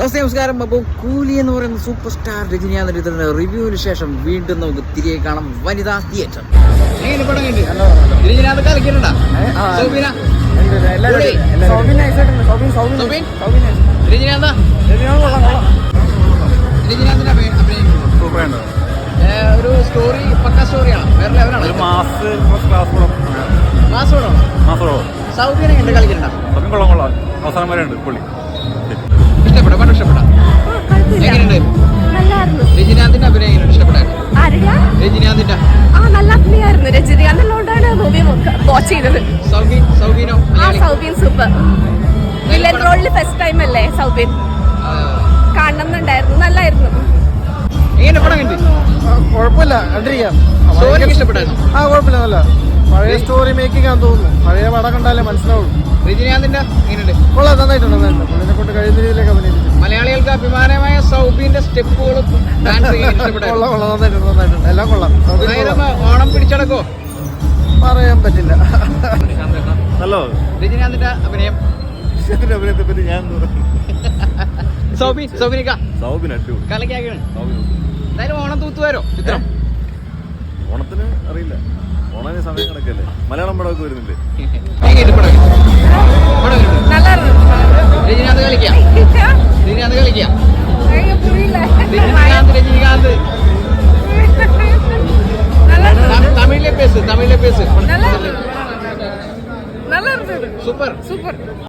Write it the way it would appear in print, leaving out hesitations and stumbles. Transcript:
നമസ്കാരം. അപ്പോൾ കൂലി എന്ന് പറയുന്ന സൂപ്പർ സ്റ്റാർ രജനികാന്തിന്റെ റിവ്യൂവിന് ശേഷം വീണ്ടും നമുക്ക് തിരികെ കാണാം വനിതാ തിയേറ്റർ. രജനികാന്ത് കളിക്കുന്നുണ്ടാ? രജനികാന്തിന്റെ അഭിനയം ഒരു സ്റ്റോറി, പക്ക സ്റ്റോറിയാണ്, വേറെ ലെവലാണ്. സൗബിനെ ഉണ്ട് കളിക്കുന്നുണ്ടാ? അവസാനം വരെ ഉണ്ട് പുള്ളി. ഇഷ്ടപ്പെടാം, പണ്ട് ഇഷ്ടപ്പെടാം. എങ്ങനെയുണ്ട് രജനികാന്തിന്റെ അഭിനയം? ഇഷ്ടപ്പെടായിരുന്നു രജനികാന്തിന്റെ? നല്ല അഭിനയമായിരുന്നു. രജനികാന്ത് ഉള്ളതുകൊണ്ടാണ് മൂവി വാച്ച് ചെയ്തത്. സൗബിനോ? സൗബിൻ സൂപ്പർ. വില്ലൻ റോളിൽ ഫസ്റ്റ് ടൈം അല്ലേ സൗബിൻ? കാണണമെന്നുണ്ടായിരുന്നു, നല്ലായിരുന്നു. എങ്ങനെ പടം കണ്ടു? കുഴപ്പമില്ല, കണ്ടിരിക്കാം. ഇഷ്ടപ്പെട്ടായിരുന്നു? കുഴപ്പമില്ല, നല്ല പഴയ സ്റ്റോറി മേക്കിംഗ് ആണെന്ന് തോന്നുന്നു. പഴയ പടം കണ്ടാലേ മനസ്സിലാവുള്ളൂ. രജനികാന്തിന്റെ എങ്ങനെയുണ്ട്? കൊള്ളാം, നന്നായിട്ടുണ്ട്. പുള്ളിനെ കൊണ്ട് കഴിയുന്ന രീതിയിലേക്ക് അഭിനയിച്ചു. മലയാളികൾക്ക് അഭിമാനമായ സൗബിന്റെ സ്റ്റെപ്പുകളും നന്നായിട്ടുണ്ട്, എല്ലാം കൊള്ളാം. ഓണം പിടിച്ചടക്കോ? പറയാൻ പറ്റില്ല. ഹലോ, രജനികാന്തിന്റെ അഭിനയം? അഭിനയത്തെ പറ്റി ഞാൻ കലക്കാണ്. എന്തായാലും ഓണം തൂത്തുവരോ ചിത്രം? ഓണത്തിന് അറിയില്ല, ഓണത്തിന് സമയം കണക്കല്ലേ. മലയാളം പടമൊക്കെ വരുന്നില്ലേ? രജനികാന്ത് കളിക്കാം, രജനികാന്ത് കളിക്കാം. രജനികാന്ത് തമിഴിലെ പേസ്, തമിഴിലെ പേസ്. Super super.